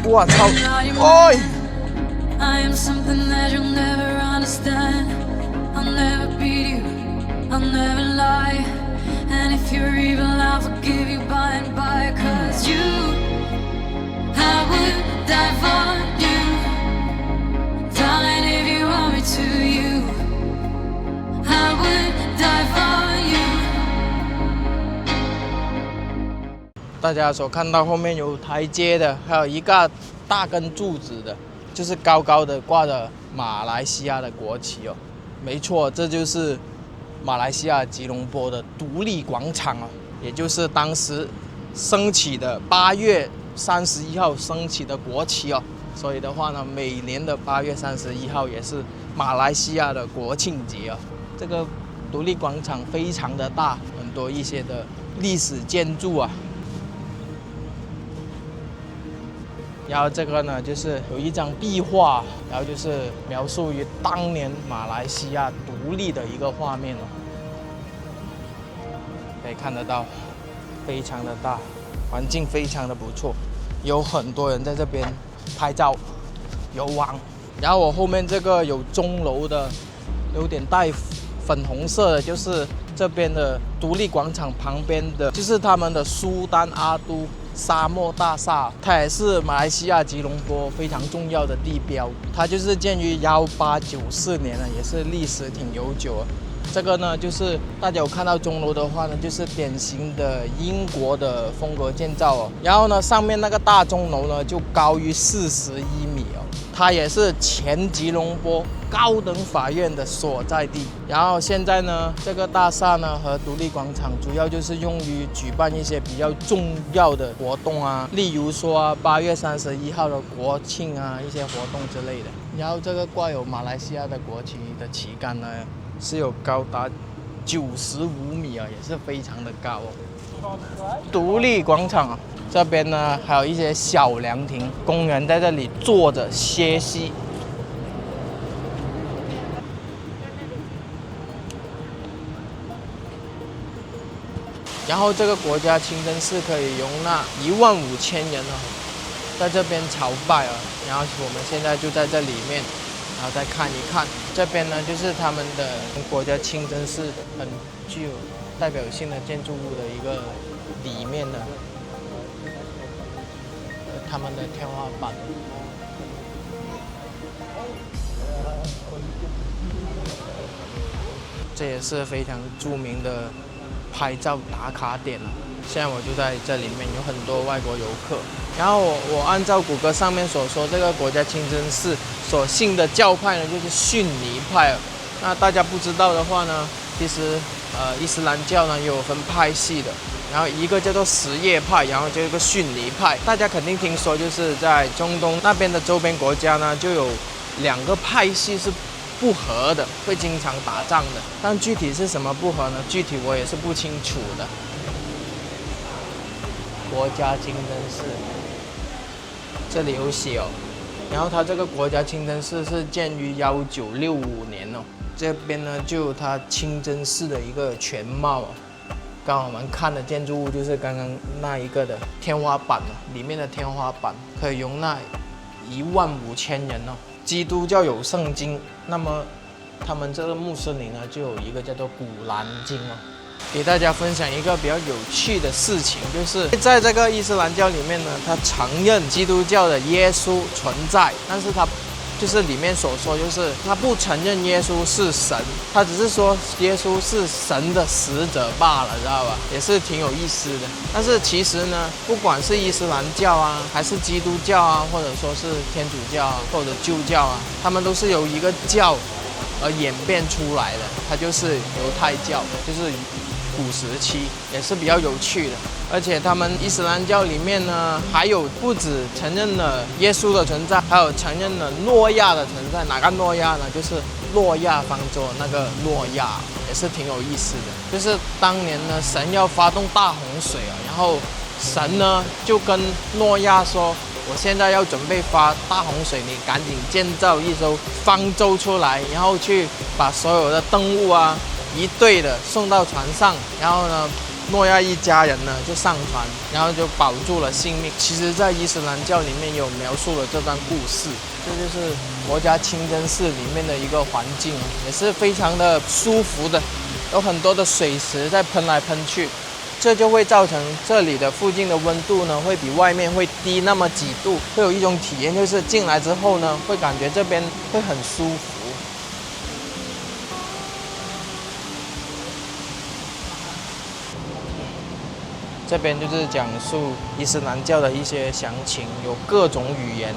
我操！哎！ I am something that you'll never understand. I'll never beat you, I'll never lie. And if you're evil, I'll forgive you by and by. Cause you, I would die for you. Darling, if you want me to, you, I would die for you. 大家所看到后面有台阶的，还有一个大根柱子的，就是高高的挂着马来西亚的国旗哦。没错，这就是马来西亚吉隆坡的独立广场啊，也就是当时升起的8月31号升起的国旗哦。所以的话呢，每年的8月31号也是马来西亚的国庆节哦。这个独立广场非常的大，很多一些的历史建筑啊。 然后这个呢，就是有一张壁画，然后就是描述于当年马来西亚独立的一个画面哦，可以看得到，非常的大，环境非常的不错，有很多人在这边拍照、游玩。然后我后面这个有钟楼的，有点带粉红色的，就是这边的独立广场旁边的，就是他们的苏丹阿都 沙漠大厦，它也是马来西亚吉隆坡非常重要的地标。它就是建于1894年了，也是历史挺悠久的。这个呢，就是大家有看到钟楼的话呢，就是典型的英国的风格建造哦。然后呢，上面那个大钟楼呢，就高于41米哦。它也是前吉隆坡高等法院的所在地。然后现在呢，这个大厦呢和独立广场主要就是用于举办一些比较重要的活动啊，例如说8月31号的国庆啊，一些活动之类的。然后这个挂有马来西亚的国旗的旗杆呢，是有高达95米啊，也是非常的高哦。独立广场啊，这边呢还有一些小凉亭，工人在这里坐着歇息。 然后这个国家清真寺可以容纳15000人哦，在这边朝拜啊。然后我们现在就在这里面，然后再看一看。这边呢就是他们的国家清真寺，很具有代表性的建筑物的一个里面的他们的天花板。这也是非常著名的 拍照打卡点了，现在我就在这里面，有很多外国游客。然后我按照谷歌上面所说，这个国家清真寺所信的教派呢，就是逊尼派。那大家不知道的话呢，其实伊斯兰教呢也有分派系的，然后一个叫做什叶派，然后就有一个逊尼派。大家肯定听说，就是在中东那边的周边国家呢，就有2个派系是 不和的，会经常打仗的，但具体是什么不和呢？具体我也是不清楚的。国家清真寺，这里有写哦。然后它这个国家清真寺是建于1965年哦。这边呢就有它清真寺的一个全貌哦。刚刚我们看的建筑物就是刚刚那一个的天花板哦，里面的天花板可以容纳15000人哦。 基督教有圣经，那么他们这个穆斯林呢就有一个叫做古兰经哦。给大家分享一个比较有趣的事情，就是在这个伊斯兰教里面呢，他承认基督教的耶稣存在，但是他就是里面所说，就是他不承认耶稣是神，他只是说耶稣是神的使者罢了，知道吧？也是挺有意思的。但是其实呢，不管是伊斯兰教啊，还是基督教啊，或者说是天主教啊，或者旧教啊，他们都是由一个教而演变出来的，它就是犹太教，就是古时期，也是比较有趣的。 而且他们伊斯兰教里面呢，还有不止承认了耶稣的存在，还有承认了诺亚的存在。哪个诺亚呢？就是诺亚方舟那个诺亚，也是挺有意思的。就是当年呢，神要发动大洪水啊，然后神呢就跟诺亚说：“我现在要准备发大洪水，你赶紧建造一艘方舟出来，然后去把所有的登物啊一对的送到船上，然后呢。”诺亚一家人呢就上船，然后就保住了性命。其实，在伊斯兰教里面有描述了这段故事，这就是国家清真寺里面的一个环境，也是非常的舒服的，有很多的水池在喷来喷去。这就会造成这里的附近的温度呢，会比外面会低那么几度，会有一种体验，就是进来之后呢，会感觉这边会很舒服。这边就是讲述伊斯兰教的一些详情，有各种语言，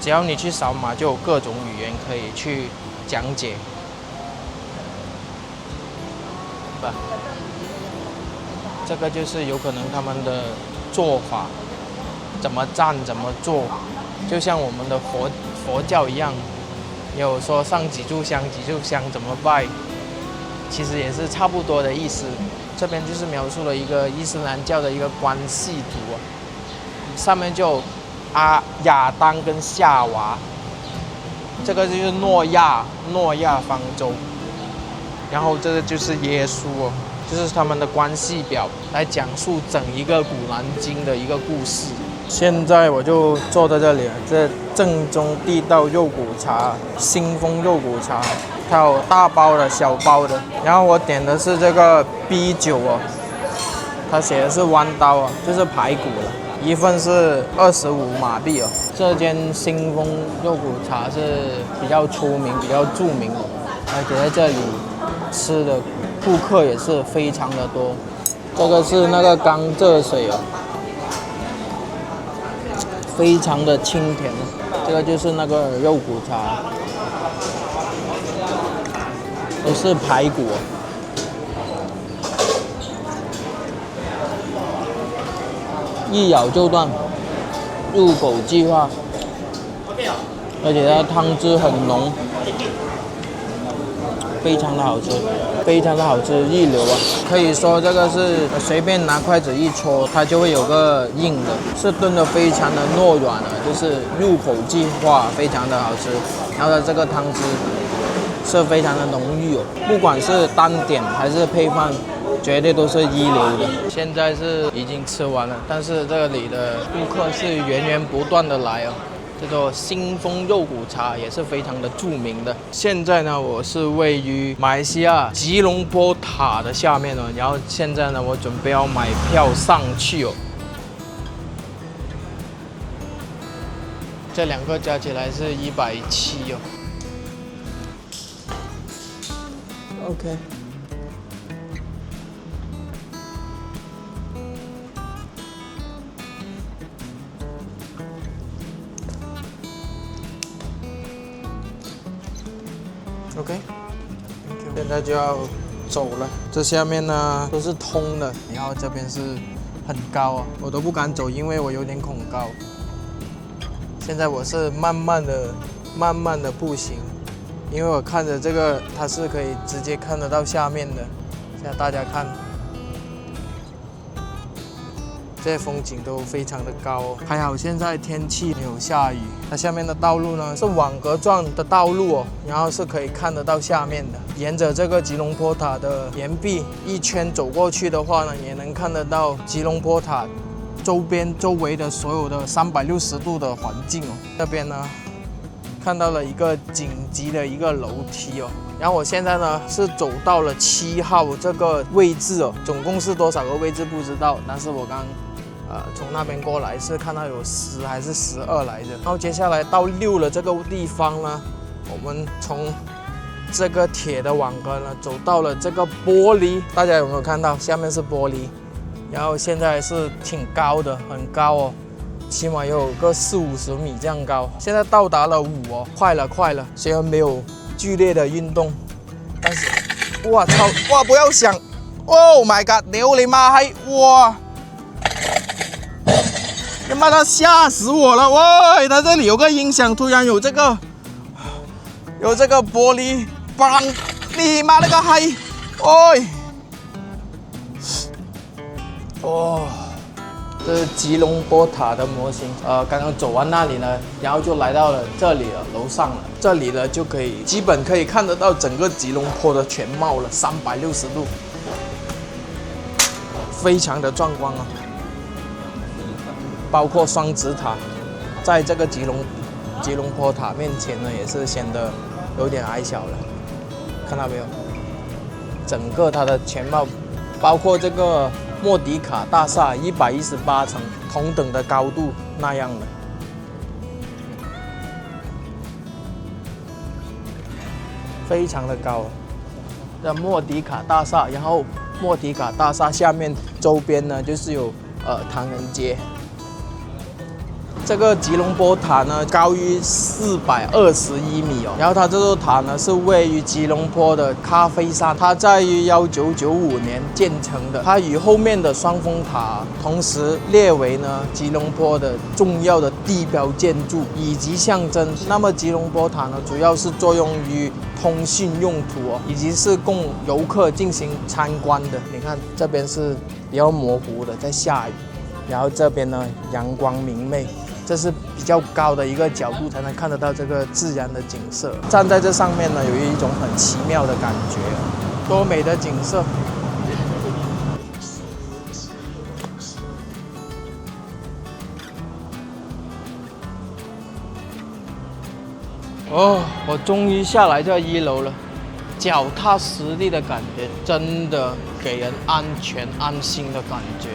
只要你去扫码，就有各种语言可以去讲解。吧。这个就是有可能他们的做法，怎么站怎么做，就像我们的佛教一样，有说上几炷香怎么拜，其实也是差不多的意思。这边就是描述了一个伊斯兰教的一个关系图啊，上面就有亚当跟夏娃，这个就是诺亚方舟，然后这个就是耶稣哦。就是他们的关系表来讲述整一个古兰经的一个故事。现在我就坐在这里，这正宗地道肉骨茶，新丰肉骨茶，它有大包的、小包的。然后我点的是这个 B9哦，它写的是弯刀啊，就是排骨了，一份是25马币哦。这间新丰肉骨茶是比较出名、比较著名的，而且在这里吃的顾客也是非常的多。这个是那个甘蔗水哦，非常的清甜。这个就是那个肉骨茶，都是排骨哦，一咬就断，入口即化，而且它汤汁很浓。非常的好吃，非常的好吃，一流啊！可以说这个是随便拿筷子一戳，它就会有个硬的，是炖的非常的糯软的，就是入口即化，非常的好吃。然后它这个汤汁是非常的浓郁哦，不管是单点还是配饭，绝对都是一流的。现在是已经吃完了，但是这里的顾客是源源不断的来哦。叫做新丰肉骨茶，也是非常的著名的。现在呢，我是位于马来西亚吉隆坡塔的下面哦，然后现在呢，我准备要买票上去哦。这两个加起来是170哦。OK。OK， 现在就要走了。这下面呢都是通的，然后这边是很高啊，我都不敢走，因为我有点恐高。现在我是慢慢的步行，因为我看着这个它是可以直接看得到下面的。现在大家看，这些风景都非常的高哦。还好现在天气没有下雨。它下面的道路呢是网格状的道路哦，然后是可以看得到下面的。沿着这个吉隆坡塔的岩壁一圈走过去的话呢，也能看得到吉隆坡塔周围的所有的360度的环境哦。这边呢看到了一个紧急的一个楼梯哦，然后我现在呢是走到了7号这个位置哦，总共是多少个位置不知道，但是我刚从那边过来是看到有10还是12来着。然后接下来到6了这个地方呢，我们从这个铁的网格呢走到了这个玻璃，大家有没有看到下面是玻璃？然后现在是挺高的，很高哦，起码有个40-50米这样高。现在到达了5哦，快了，虽然没有剧烈的运动，但是哇操，哇不要想 ，Oh my god， 屌你妈閪，哇！他妈的吓死我了！喂，它这里有个音响，突然有这个玻璃，砰！你妈那个閪！喂，哦，这是吉隆坡塔的模型。刚刚走完那里呢，然后就来到了这里了，楼上了。这里呢就基本可以看得到整个吉隆坡的全貌了，360度。非常的壮观啊，包括双子塔，在这个吉隆坡塔面前呢，也是显得有点矮小了，看到没有？整个它的全貌，包括这个莫迪卡大厦118层同等的高度那样的。非常的高，这莫迪卡大厦，然后莫迪卡大厦下面周边呢就是有唐人街。这个吉隆坡塔呢高于421米哦，然后它这座塔呢是位于吉隆坡的咖啡山，它在于1995年建成的，它与后面的双峰塔同时列为呢吉隆坡的重要的地标建筑以及象征。那么吉隆坡塔呢主要是作用于通讯用途哦，以及是供游客进行参观的。你看这边是比较模糊的，在下雨，然后这边呢阳光明媚。这是比较高的一个角度才能看得到这个自然的景色。站在这上面呢，有一种很奇妙的感觉，多美的景色！哦，我终于下来这1楼了，脚踏实地的感觉，真的给人安全安心的感觉。